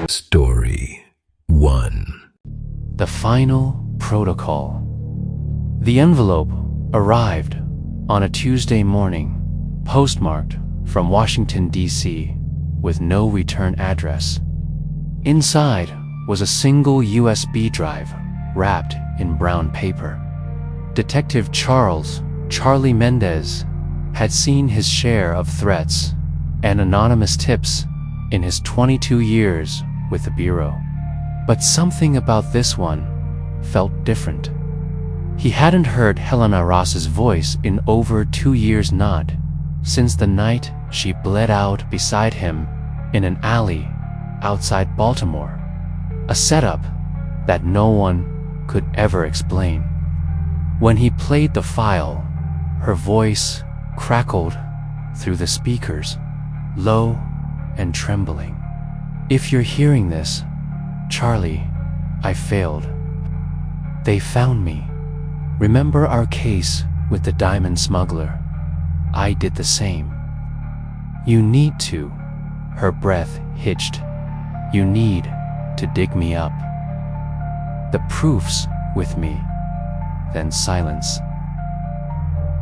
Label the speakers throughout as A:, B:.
A: Story 1.
B: The Final Protocol. The envelope arrived on a Tuesday morning, postmarked from Washington, D.C., with no return address. Inside was a single USB drive wrapped in brown paper. Detective Charlie Mendez had seen his share of threats and anonymous tips in his 22 years with the Bureau. But something about this one felt different. He hadn't heard Helena Ross's voice in over 2 years, not since the night she bled out beside him in an alley outside Baltimore, a setup that no one could ever explain. When he played the file, her voice crackled through the speakers, low and trembling. "If you're hearing this, Charlie, I failed. They found me. Remember our case with the diamond smuggler? I did the same. You need to," her breath hitched, "you need to dig me up. The proof's with me." Then silence.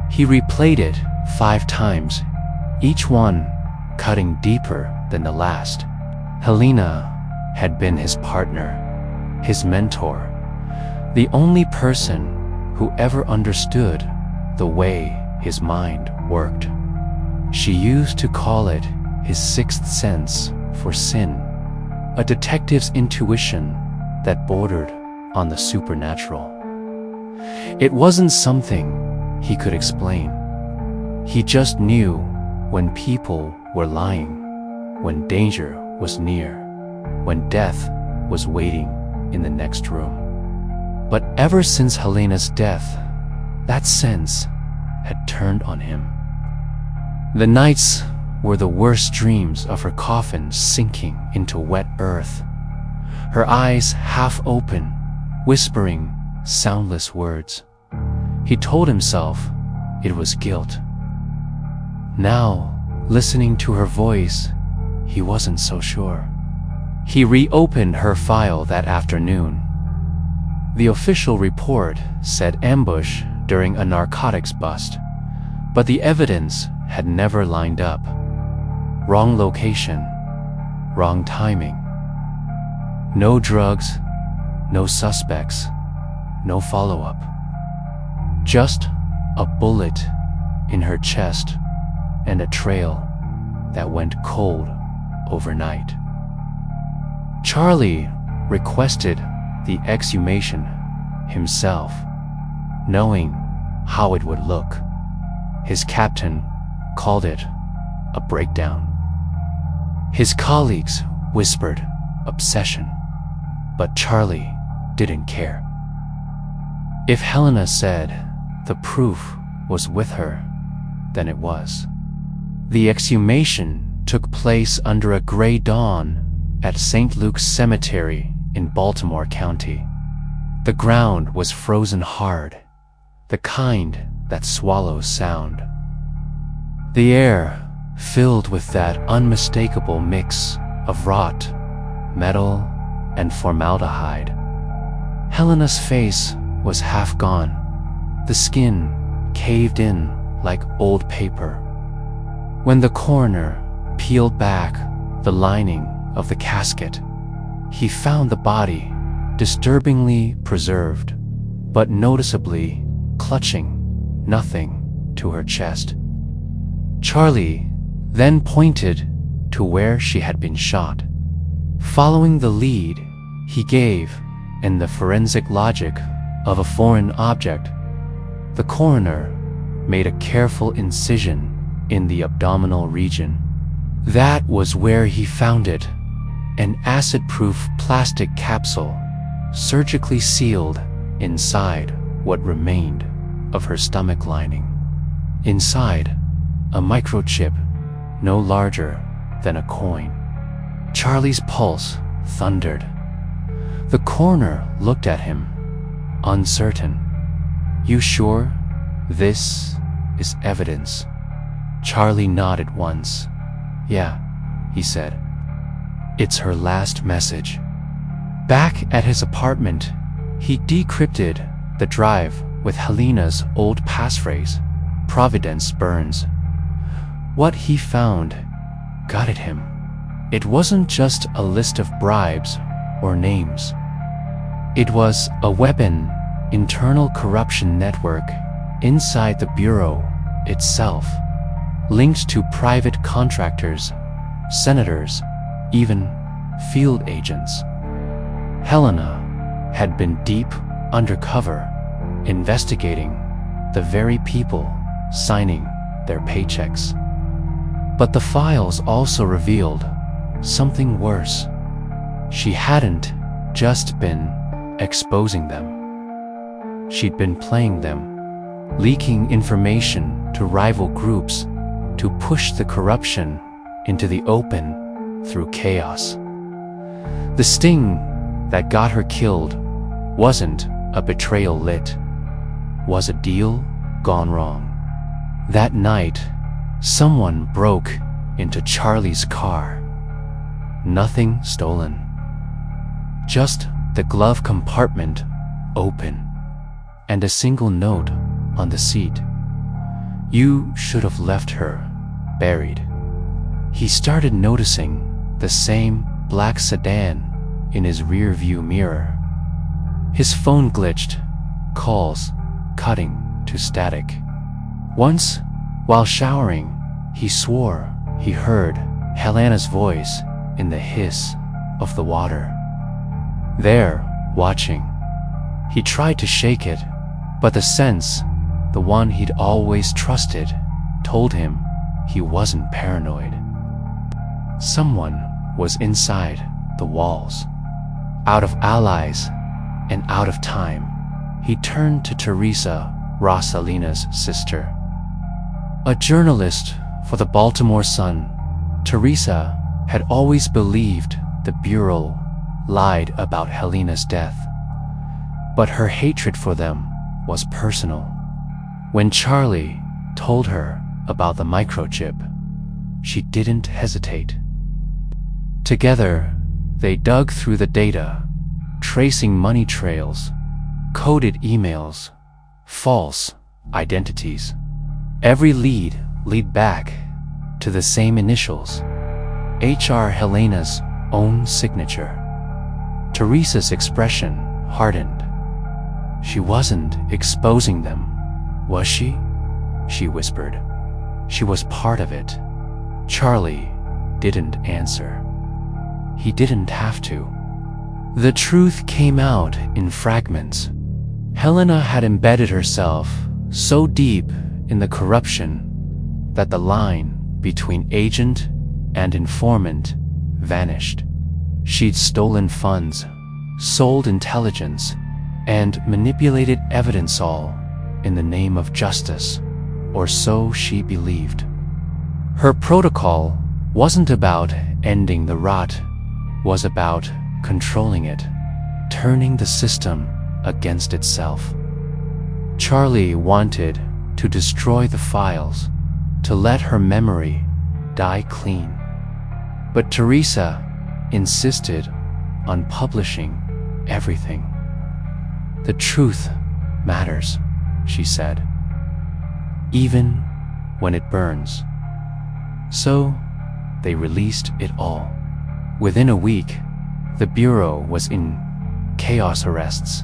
B: He replayed it 5 times, each one cutting deeper than the last. Helena had been his partner, his mentor, the only person who ever understood the way his mind worked. She used to call it his sixth sense for sin, a detective's intuition that bordered on the supernatural. It wasn't something he could explain. He just knew when people were lying, when danger was near, when death was waiting in the next room. But ever since Helena's death, that sense had turned on him. The nights were the worst dreams of her coffin sinking into wet earth, her eyes half open, whispering soundless words. He told himself it was guilt. Now, listening to her voice, he wasn't so sure. He reopened her file that afternoon. The official report said ambush during a narcotics bust, but the evidence had never lined up. Wrong location, wrong timing. No drugs, no suspects, no follow-up. Just a bullet in her chest and a trail that went cold overnight. Charlie requested the exhumation himself, knowing how it would look. His captain called it a breakdown. His colleagues whispered obsession, but Charlie didn't care. If Helena said the proof was with her, then it was. The exhumation took place under a gray dawn at St. Luke's Cemetery in Baltimore County. The ground was frozen hard, the kind that swallows sound. The air filled with that unmistakable mix of rot, metal, and formaldehyde. Helena's face was half gone, the skin caved in like old paper. When the coroner peeled back the lining of the casket, he found the body disturbingly preserved, but noticeably clutching nothing to her chest. Charlie then pointed to where she had been shot. Following the lead he gave in the forensic logic of a foreign object, the coroner made a careful incision in the abdominal region. That was where he found it, an acid-proof plastic capsule surgically sealed inside what remained of her stomach lining. Inside, a microchip no larger than a coin. Charlie's pulse thundered. The coroner looked at him, uncertain. "You sure this is evidence?" Charlie nodded once. "Yeah," he said. It's her last message. Back at his apartment, he decrypted the drive with Helena's old passphrase, Providence Burns. What he found gutted him. It wasn't just a list of bribes or names. It was a weapon, internal corruption network inside the Bureau itself, linked to private contractors, senators, even field agents. Helena had been deep undercover, investigating the very people signing their paychecks. But the files also revealed something worse. She hadn't just been exposing them. She'd been playing them, leaking information to rival groups to push the corruption into the open through chaos. The sting that got her killed wasn't a betrayal lit, was a deal gone wrong. That night, someone broke into Charlie's car. Nothing stolen. Just the glove compartment open, and a single note on the seat. You should have left her buried. He started noticing the same black sedan in his rear-view mirror. His phone glitched, calls cutting to static. Once, while showering, he swore he heard Helena's voice in the hiss of the water. There, watching, he tried to shake it, but the sense, the one he'd always trusted, told him he wasn't paranoid. Someone was inside the walls. Out of allies and out of time, he turned to Teresa, Rosalina's sister. A journalist for the Baltimore Sun, Teresa had always believed the Bureau lied about Helena's death. But her hatred for them was personal. When Charlie told her about the microchip, she didn't hesitate. Together, they dug through the data, tracing money trails, coded emails, false identities. Every lead back to the same initials, H.R. Helena's own signature. Teresa's expression hardened. She wasn't exposing them, was she? She whispered. She was part of it. Charlie didn't answer. He didn't have to. The truth came out in fragments. Helena had embedded herself so deep in the corruption that the line between agent and informant vanished. She'd stolen funds, sold intelligence, and manipulated evidence, all in the name of justice, or so she believed. Her protocol wasn't about ending the rot, was about controlling it, turning the system against itself. Charlie wanted to destroy the files, to let her memory die clean. But Teresa insisted on publishing everything. The truth matters, she said, even when it burns. So they released it all. Within a week, the Bureau was in chaos: arrests,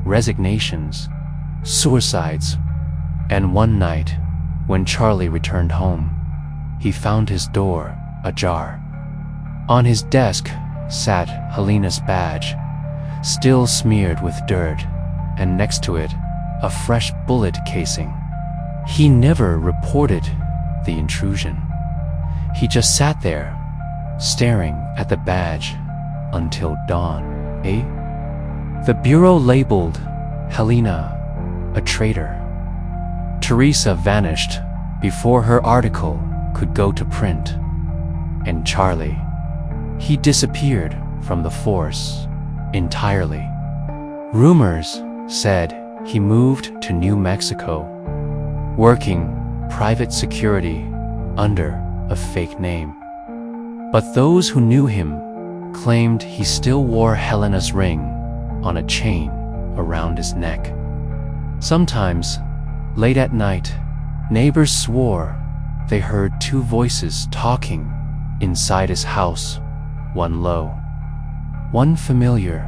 B: resignations, suicides, and one night, when Charlie returned home, he found his door ajar. On his desk sat Helena's badge, still smeared with dirt, and next to it, a fresh bullet casing. He never reported the intrusion. He just sat there, staring at the badge until dawn. The Bureau labeled Helena a traitor. Teresa vanished before her article could go to print. And Charlie, he disappeared from the force entirely. Rumors said he moved to New Mexico, working private security under a fake name. But those who knew him claimed he still wore Helena's ring on a chain around his neck. Sometimes, late at night, neighbors swore they heard two voices talking inside his house, one low, one familiar,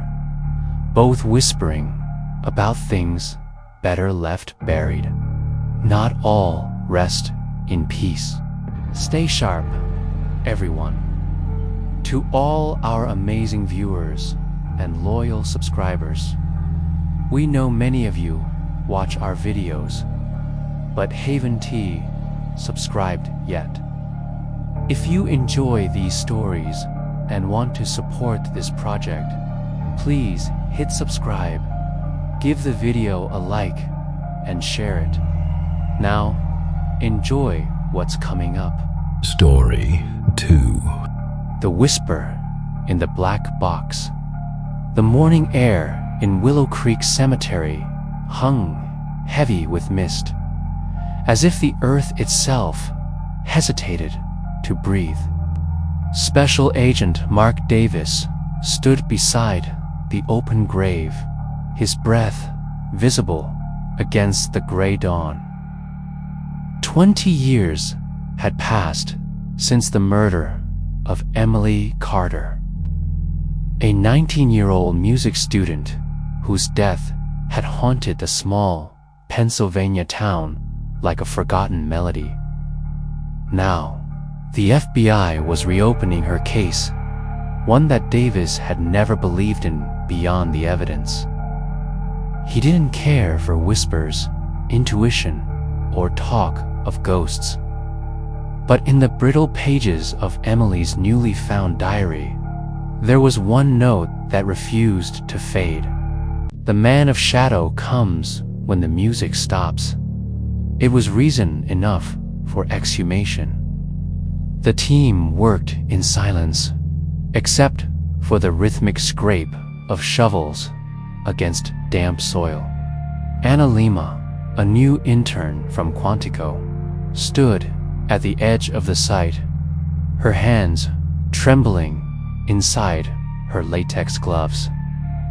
B: both whispering about things better left buried. Not all rest in peace. Stay sharp, everyone. To all our amazing viewers and loyal subscribers, we know many of you watch our videos, but haven't subscribed yet. If you enjoy these stories and want to support this project, please hit subscribe, give the video a like, and share it. Now, enjoy what's coming up.
A: Story 2.
B: The Whisper in the Black Box. The morning air in Willow Creek Cemetery hung heavy with mist, as if the earth itself hesitated to breathe. Special Agent Mark Davis stood beside the open grave, his breath visible against the gray dawn. 20 years had passed since the murder of Emily Carter, a 19-year-old music student whose death had haunted the small Pennsylvania town like a forgotten melody. Now, the FBI was reopening her case, one that Davis had never believed in beyond the evidence. He didn't care for whispers, intuition, or talk of ghosts. But in the brittle pages of Emily's newly found diary, there was one note that refused to fade. The man of shadow comes when the music stops. It was reason enough for exhumation. The team worked in silence, except for the rhythmic scrape of shovels against damp soil. Anna Lima, a new intern from Quantico, stood at the edge of the site, her hands trembling inside her latex gloves.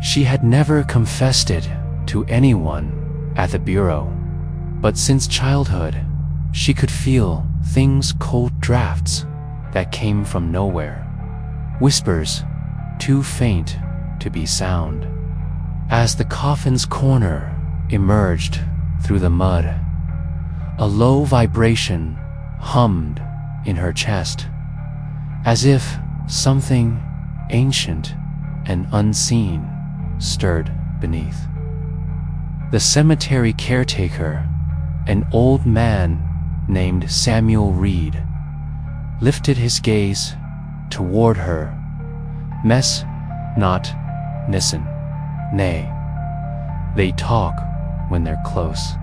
B: She had never confessed it to anyone at the bureau, but since childhood, she could feel things, cold drafts that came from nowhere, whispers too faint to be sound. As the coffin's corner emerged through the mud, a low vibration hummed in her chest, as if something ancient and unseen stirred beneath. The cemetery caretaker, an old man named Samuel Reed, lifted his gaze toward her. Mess, not nissen. Nay, they talk when they're close.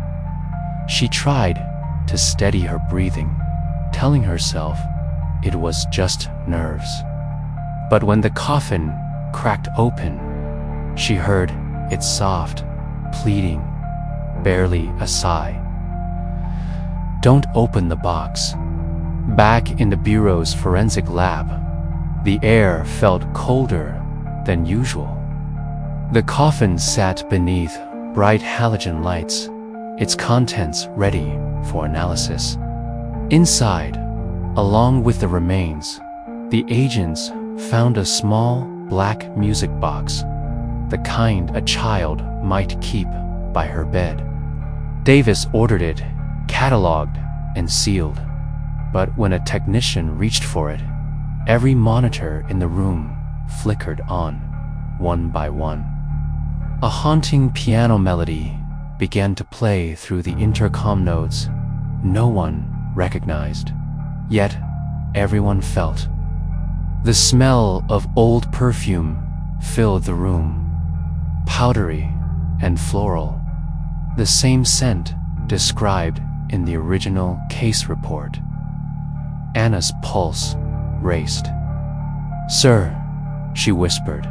B: She tried to steady her breathing, telling herself it was just nerves. But when the coffin cracked open, she heard its soft, pleading, barely a sigh. Don't open the box. Back in the Bureau's forensic lab, the air felt colder than usual. The coffin sat beneath bright halogen lights, its contents ready for analysis. Inside, along with the remains, the agents found a small black music box, the kind a child might keep by her bed. Davis ordered it, cataloged, and sealed. But when a technician reached for it, every monitor in the room flickered on, one by one. A haunting piano melody began to play through the intercom nodes no one recognized, yet everyone felt. The smell of old perfume filled the room, powdery and floral, the same scent described in the original case report. Anna's pulse raced. "Sir," she whispered,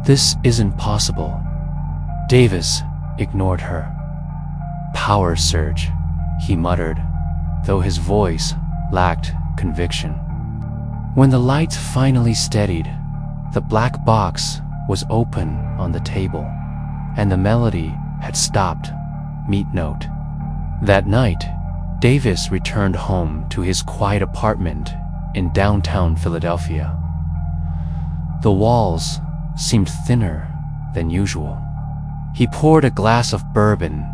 B: "this isn't possible." Davis ignored her. "Power surge," he muttered, though his voice lacked conviction. When the light finally steadied, The black box was open on the table, and the melody had stopped mid-note. That night, Davis returned home to his quiet apartment in downtown Philadelphia. The walls seemed thinner than usual. He poured a glass of bourbon,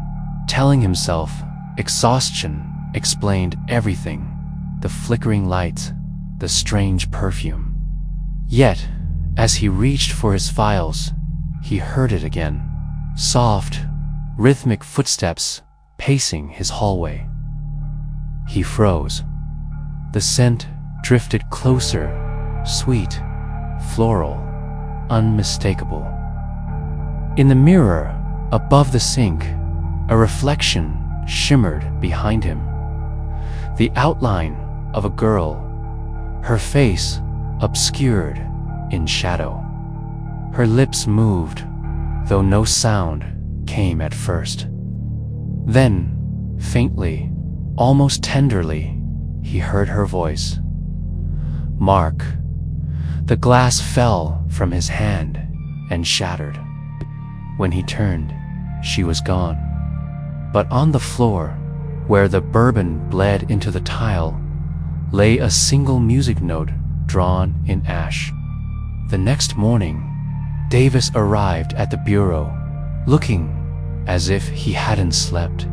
B: telling himself exhaustion explained everything: the flickering lights, the strange perfume. Yet, as he reached for his files, he heard it again. Soft, rhythmic footsteps pacing his hallway. He froze. The scent drifted closer, sweet, floral, unmistakable. In the mirror above the sink, a reflection shimmered behind him. The outline of a girl, her face obscured in shadow. Her lips moved, though no sound came at first. Then, faintly, almost tenderly, he heard her voice. "Mark." The glass fell from his hand and shattered. When he turned, she was gone. But on the floor, where the bourbon bled into the tile, lay a single music note drawn in ash. The next morning, Davis arrived at the bureau, looking as if he hadn't slept.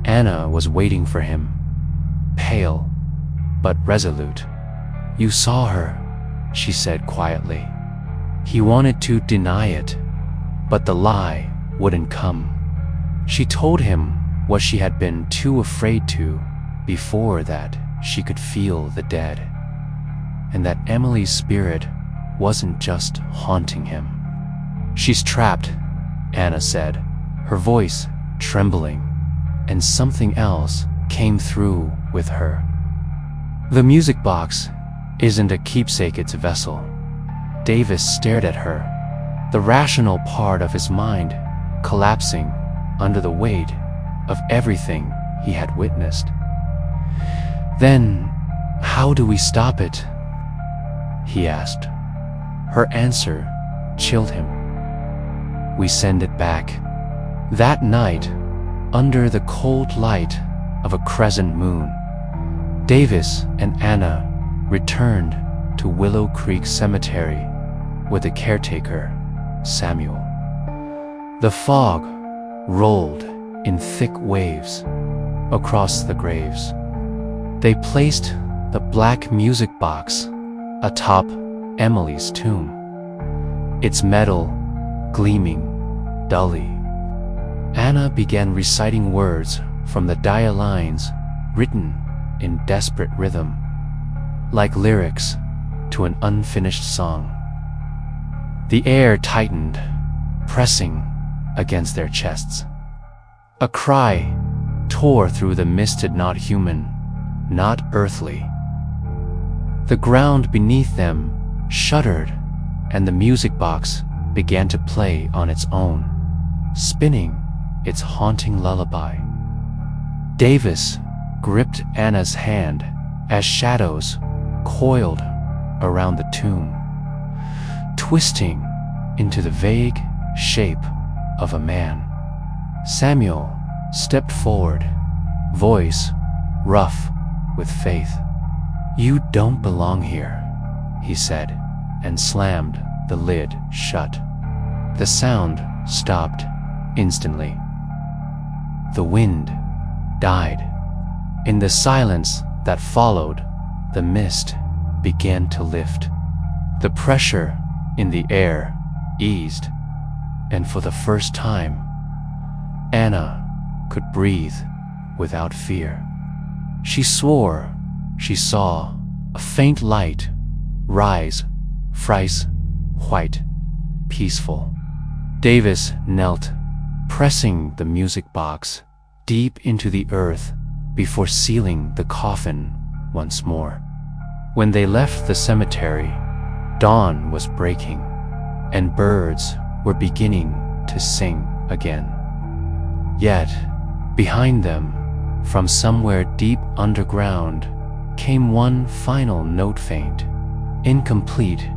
B: Anna was waiting for him, pale but resolute. "You saw her," she said quietly. He wanted to deny it, but the lie wouldn't come. She told him what she had been too afraid to before, that she could feel the dead, and that Emily's spirit wasn't just haunting him. "She's trapped," Anna said, her voice trembling, and something else came through with her. "The music box isn't a keepsake, it's a vessel." Davis stared at her, the rational part of his mind collapsing under the weight of everything he had witnessed. "Then, how do we stop it?" he asked. Her answer chilled him. "We send it back." That night, under the cold light of a crescent moon, Davis and Anna returned to Willow Creek Cemetery with the caretaker, Samuel. The fog rolled in thick waves across the graves. They placed the black music box atop Emily's tomb, its metal gleaming dully. Anna began reciting words from the dire lines written in desperate rhythm, like lyrics to an unfinished song. The air tightened, pressing against their chests. A cry tore through the misted, not human, not earthly. The ground beneath them shuddered, and the music box began to play on its own, spinning its haunting lullaby. Davis gripped Anna's hand as shadows coiled around the tomb, twisting into the vague shape of a man. Samuel stepped forward, voice rough with faith. "You don't belong here," he said, and slammed the lid shut. The sound stopped instantly. The wind died. In the silence that followed, the mist began to lift. The pressure in the air eased, and for the first time, Anna could breathe without fear. She swore she saw a faint light rise, thrice white, peaceful. Davis knelt, pressing the music box deep into the earth before sealing the coffin once more. When they left the cemetery, dawn was breaking, and birds were beginning to sing again. Yet, behind them, from somewhere deep underground, came one final note, faint, incomplete,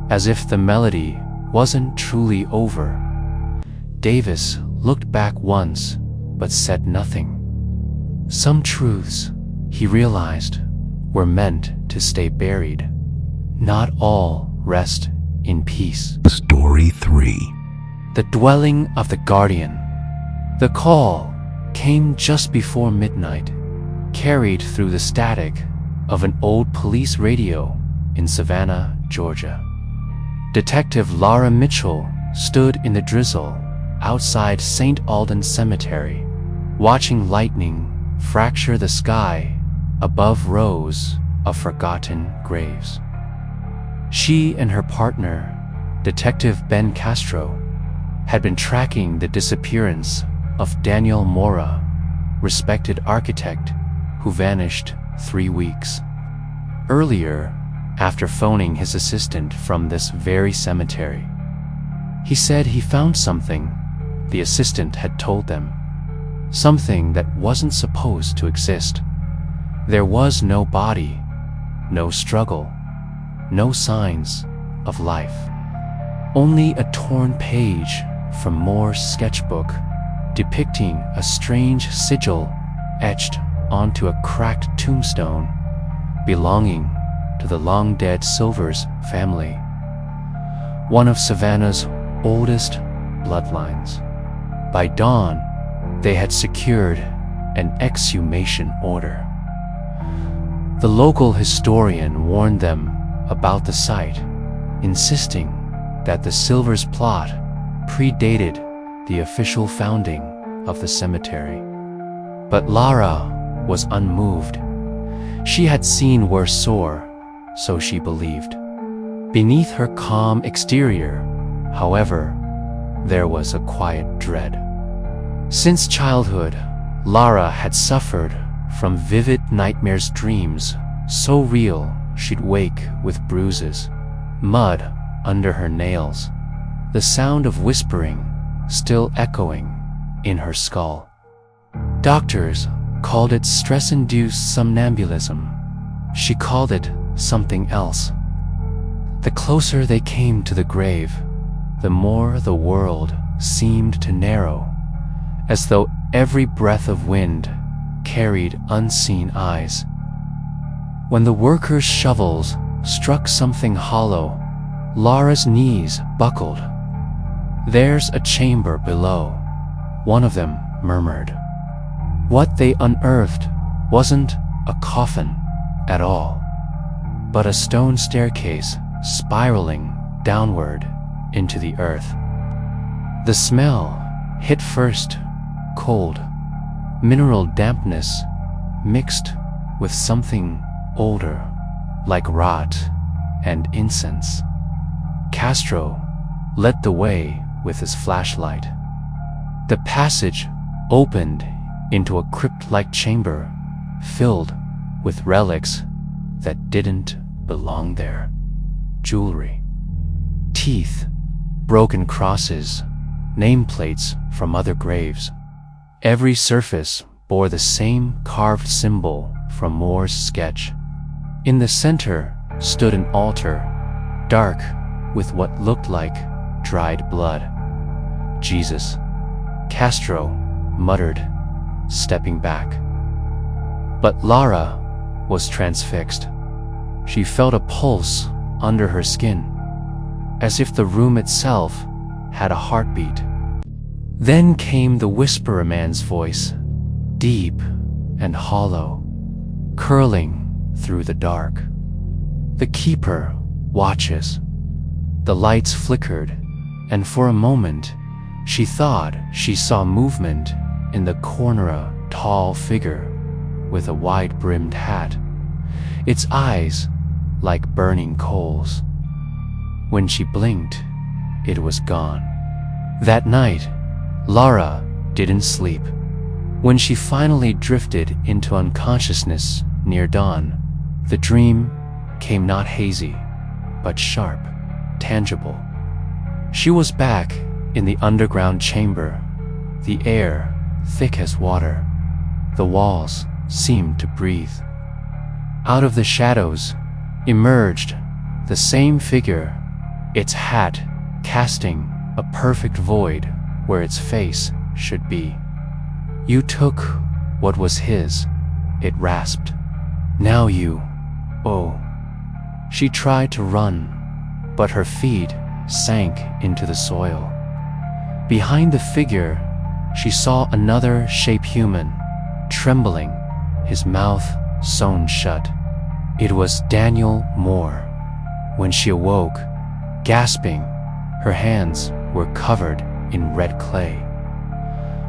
B: as if the melody wasn't truly over. Davis looked back once, but said nothing. Some truths, he realized, were meant to stay buried. Not all rest in peace.
A: Story 3.
B: The Dwelling of the Guardian. The call came just before midnight, carried through the static of an old police radio in Savannah, Georgia. Detective Laura Mitchell stood in the drizzle outside St. Alden's Cemetery, watching lightning fracture the sky above rows of forgotten graves. She and her partner, Detective Ben Castro, had been tracking the disappearance of Daniel Mora, respected architect who vanished 3 weeks earlier after phoning his assistant from this very cemetery. He said he found something the assistant had told them, something that wasn't supposed to exist. There was no body, no struggle, no signs of life. Only a torn page from Moore's sketchbook depicting a strange sigil etched onto a cracked tombstone belonging to the long-dead Silvers family, one of Savannah's oldest bloodlines. By dawn, they had secured an exhumation order. The local historian warned them about the site, insisting that the Silvers plot predated the official founding of the cemetery. But Lara was unmoved. She had seen worse sore, so she believed. Beneath her calm exterior, however, there was a quiet dread. Since childhood, Lara had suffered from vivid nightmares, dreams so real she'd wake with bruises, mud under her nails, the sound of whispering still echoing in her skull. Doctors called it stress-induced somnambulism. She called it something else. The closer they came to the grave, the more the world seemed to narrow, as though every breath of wind carried unseen eyes. When the workers' shovels struck something hollow, Lara's knees buckled. "There's a chamber below," one of them murmured. What they unearthed wasn't a coffin at all, but a stone staircase spiraling downward into the earth. The smell hit first cold, mineral dampness mixed with something older, like rot and incense. Castro led the way with his flashlight. The passage opened into a crypt-like chamber filled with relics that didn't belong there. Jewelry, teeth, broken crosses, nameplates from other graves. Every surface bore the same carved symbol from Moore's sketch. In the center stood an altar, dark with what looked like dried blood. "Jesus," Castro muttered, stepping back. But Lara was transfixed. She felt a pulse under her skin, as if the room itself had a heartbeat. Then came the Whisperer Man's voice, deep and hollow, curling through the dark. "The Keeper watches." The lights flickered, and for a moment she thought she saw movement in the corner, a tall figure with a wide-brimmed hat, its eyes like burning coals. When she blinked, it was gone. That night, Lara didn't sleep. When she finally drifted into unconsciousness near dawn, the dream came not hazy, but sharp, tangible. She was back in the underground chamber, the air thick as water. The walls seemed to breathe. Out of the shadows emerged the same figure its hat casting a perfect void where its face should be. "You took what was his," it rasped. "Now you, oh." She tried to run, but her feet sank into the soil. Behind the figure, she saw another shape human, trembling, his mouth sewn shut. It was Daniel Moore. When she awoke, gasping, her hands were covered in red clay,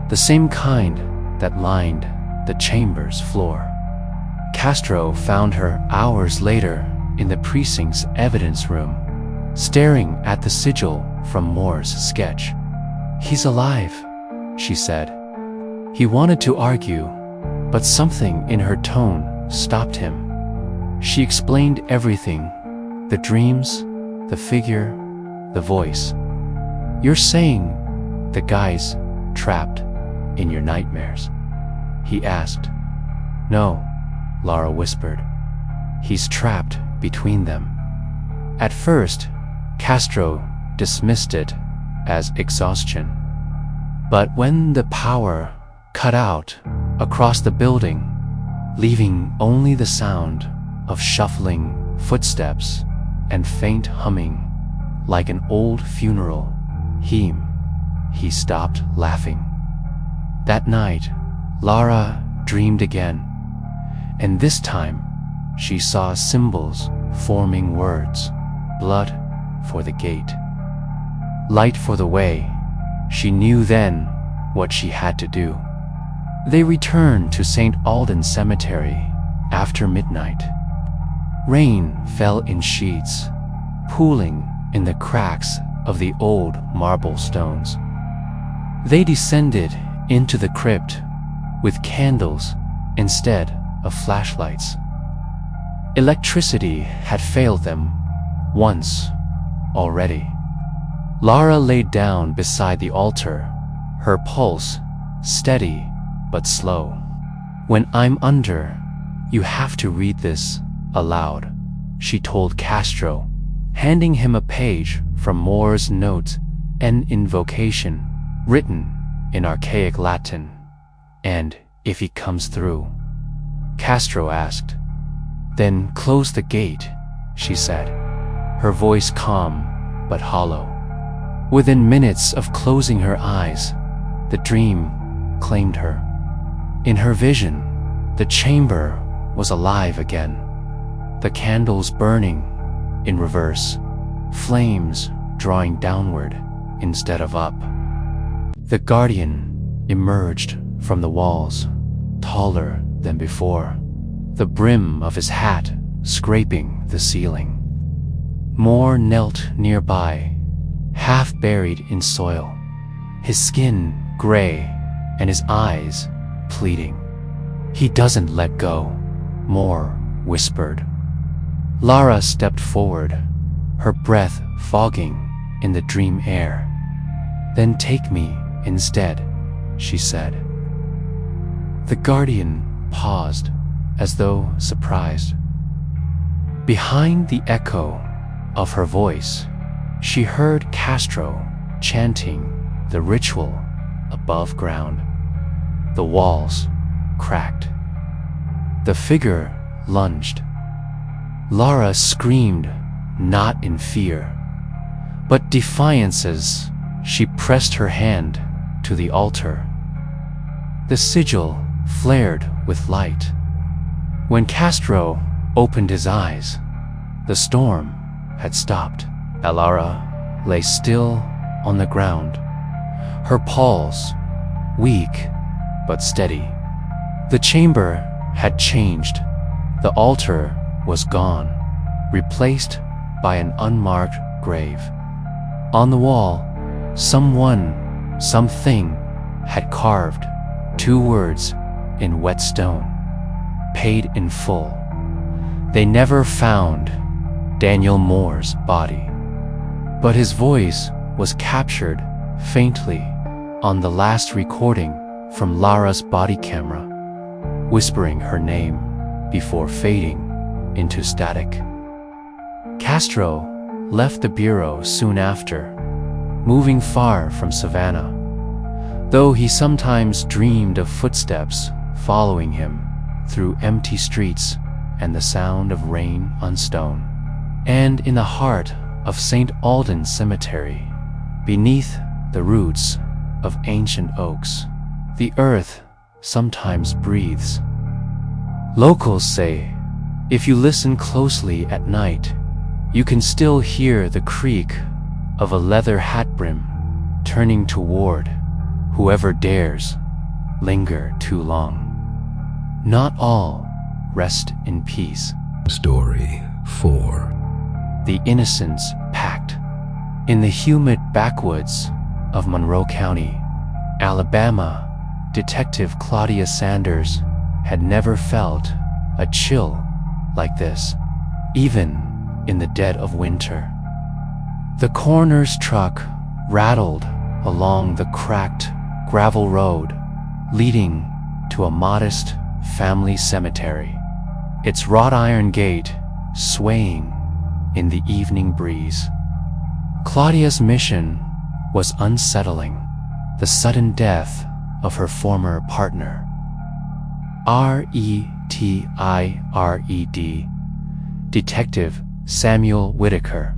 B: the same kind that lined the chamber's floor. Castro found her hours later in the precinct's evidence room, staring at the sigil from Moore's sketch. "He's alive," she said. He wanted to argue, but something in her tone stopped him. She explained everything: the dreams, the figure, the voice. "You're saying the guy's trapped in your nightmares?" he asked. "No," Lara whispered. "He's trapped between them." At first, Castro dismissed it as exhaustion. But when the power cut out across the building, leaving only the sound of shuffling footsteps and faint humming like an old funeral hymn, he stopped laughing. That night, Lara dreamed again, and this time she saw symbols forming words: blood for the gate, light for the way. She knew then what she had to do. They returned to St. Alden's Cemetery after midnight. Rain fell in sheets, pooling in the cracks of the old marble stones. They descended into the crypt with candles instead of flashlights. Electricity had failed them once already. Lara laid down beside the altar, her pulse steady but slow. "When I'm under, you have to read this aloud," she told Castro, handing him a page from Moore's notes, an invocation written in archaic Latin. "And if he comes through?" Castro asked. "Then close the gate," she said, her voice calm but hollow. Within minutes of closing her eyes, the dream claimed her. In her vision, the chamber was alive again, the candles burning in reverse, flames drawing downward instead of up. The guardian emerged from the walls, taller than before, the brim of his hat scraping the ceiling. Moore knelt nearby, half buried in soil, his skin gray and his eyes pleading. "He doesn't let go," Moore whispered. Lara stepped forward, her breath fogging in the dream air. "Then take me instead," she said. The guardian paused, as though surprised. Behind the echo of her voice, she heard Castro chanting the ritual above ground. The walls cracked. The figure lunged. Lara screamed, not in fear, but defiance as she pressed her hand to the altar. The sigil flared with light. When Castro opened his eyes, the storm had stopped. Lara lay still on the ground, her pulse weak but steady. The chamber had changed. The altar was gone, replaced by an unmarked grave. On the wall, something had carved 2 words in wet stone: "Paid in full." They never found Daniel Moore's body, but his voice was captured faintly on the last recording from Lara's body camera, whispering her name before fading into static. Castro left the bureau soon after, moving far from Savannah, though he sometimes dreamed of footsteps following him through empty streets and the sound of rain on stone. And in the heart of St. Alden's Cemetery, beneath the roots of ancient oaks, the earth sometimes breathes. Locals say, if you listen closely at night, you can still hear the creak of a leather hat brim turning toward whoever dares linger too long. Not all rest in peace.
A: Story 4.
B: The Innocence Pact. In the humid backwoods of Monroe County, Alabama, Detective Claudia Sanders had never felt a chill like this, even in the dead of winter. The coroner's truck rattled along the cracked gravel road leading to a modest family cemetery, its wrought iron gate swaying in the evening breeze. Claudia's mission was unsettling: the sudden death of her former partner. Retired Detective Samuel Whitaker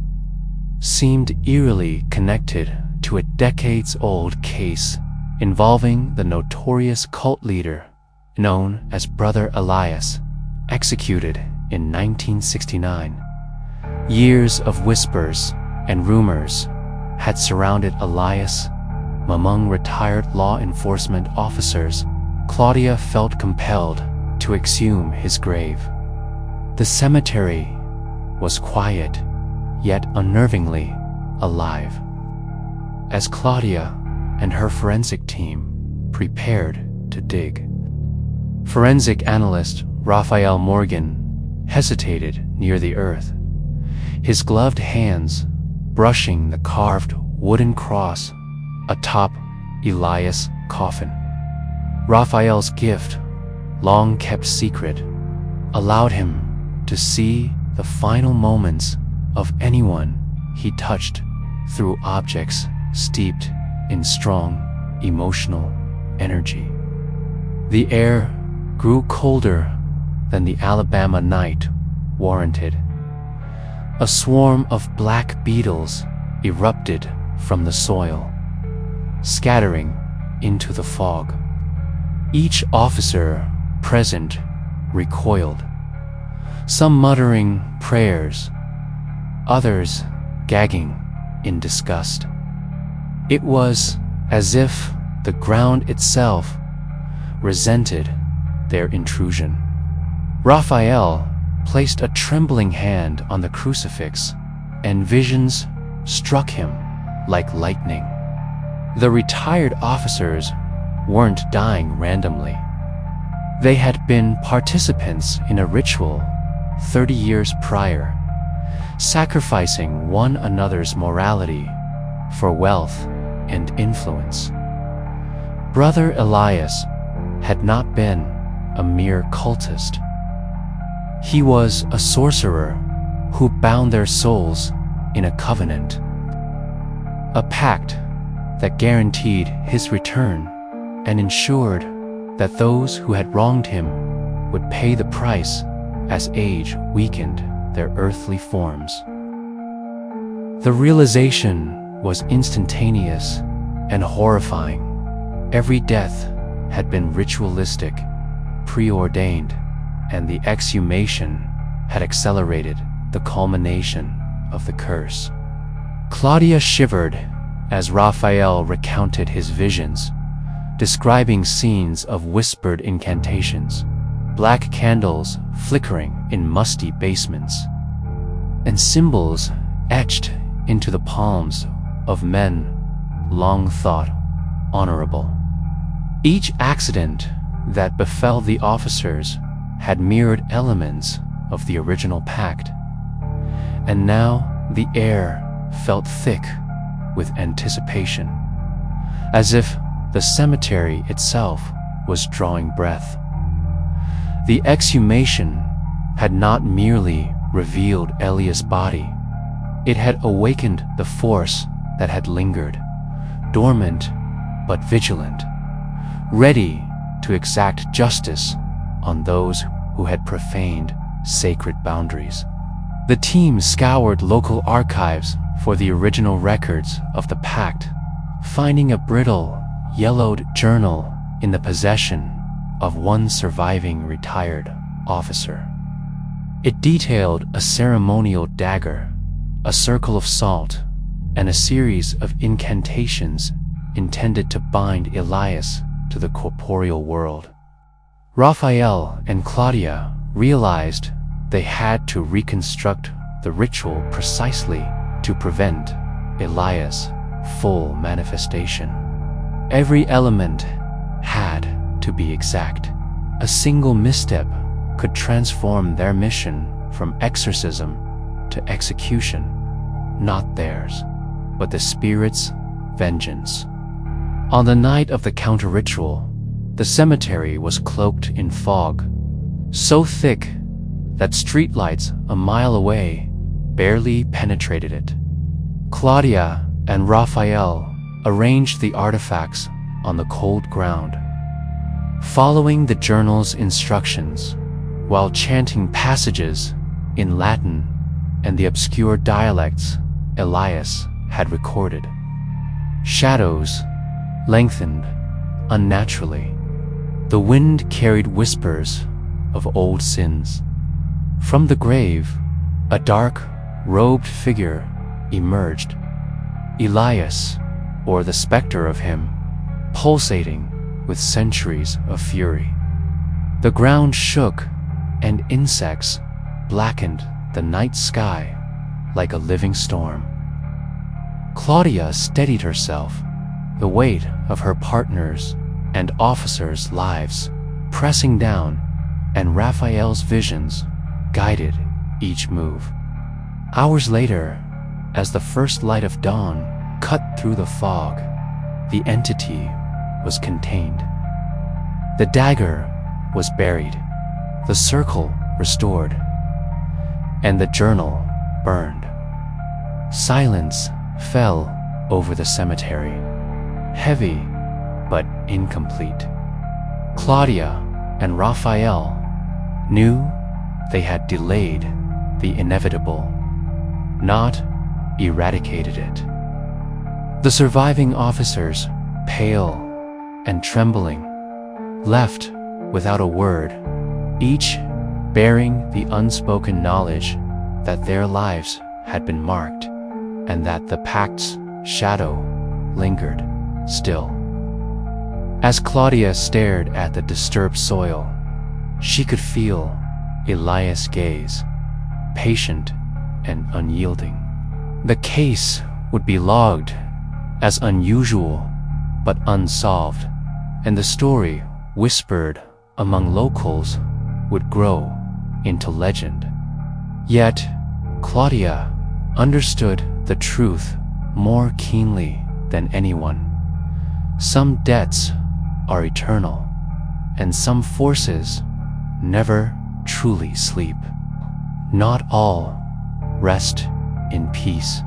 B: seemed eerily connected to a decades-old case involving the notorious cult leader known as Brother Elias, executed in 1969. Years of whispers and rumors had surrounded Elias. Among retired law enforcement officers, Claudia felt compelled to exhume his grave. The cemetery was quiet, yet unnervingly alive. As Claudia and her forensic team prepared to dig, forensic analyst Raphael Morgan hesitated near the earth, his gloved hands brushing the carved wooden cross atop Elias' coffin. Raphael's gift, long kept secret, allowed him to see the final moments of anyone he touched through objects steeped in strong emotional energy. The air grew colder than the Alabama night warranted. A swarm of black beetles erupted from the soil, scattering into the fog. Each officer present recoiled, some muttering prayers, others gagging in disgust. It was as if the ground itself resented their intrusion. Raphael placed a trembling hand on the crucifix, and visions struck him like lightning. The retired officers weren't dying randomly. They had been participants in a ritual 30 years prior, sacrificing one another's morality for wealth and influence. Brother Elias had not been a mere cultist. He was a sorcerer who bound their souls in a covenant, a pact that guaranteed his return and ensured that those who had wronged him would pay the price as age weakened their earthly forms. The realization was instantaneous and horrifying. Every death had been ritualistic, preordained, and the exhumation had accelerated the culmination of the curse. Claudia shivered as Raphael recounted his visions, describing scenes of whispered incantations, black candles flickering in musty basements, and symbols etched into the palms of men long thought honorable. Each accident that befell the officers had mirrored elements of the original pact, and now the air felt thick with anticipation, as if the cemetery itself was drawing breath. The exhumation had not merely revealed Elias' body, It had awakened the force that had lingered, dormant but vigilant, ready to exact justice on those who had profaned sacred boundaries. The team scoured local archives for the original records of the pact, finding a brittle, yellowed journal in the possession of one surviving retired officer. It detailed a ceremonial dagger, a circle of salt, and a series of incantations intended to bind Elias to the corporeal world. Raphael and Claudia realized they had to reconstruct the ritual precisely to prevent Elias' full manifestation. Every element had to be exact. A single misstep could transform their mission from exorcism to execution, not theirs, but the spirit's vengeance. On the night of the counter-ritual, the cemetery was cloaked in fog, so thick that streetlights a mile away barely penetrated it. Claudia and Raphael arranged the artifacts on the cold ground, following the journal's instructions while chanting passages in Latin and the obscure dialects Elias had recorded. Shadows lengthened unnaturally. The wind carried whispers of old sins. From the grave, a dark, robed figure emerged. Elias, or the specter of him, pulsating with centuries of fury. The ground shook, and insects blackened the night sky like a living storm. Claudia steadied herself, the weight of her partners' and officers' lives pressing down, and Raphael's visions guided each move. Hours later, as the first light of dawn cut through the fog, the entity was contained. The dagger was buried, the circle restored, and the journal burned. Silence fell over the cemetery, heavy but incomplete. Claudia and Raphael knew they had delayed the inevitable, not eradicated it. The surviving officers, pale and trembling, left without a word, each bearing the unspoken knowledge that their lives had been marked and that the pact's shadow lingered still. As Claudia stared at the disturbed soil, she could feel Elias' gaze, patient and unyielding. The case would be logged as unusual but unsolved, and the story whispered among locals would grow into legend. Yet, Claudia understood the truth more keenly than anyone. Some debts are eternal, and some forces never truly sleep. Not all rest in peace.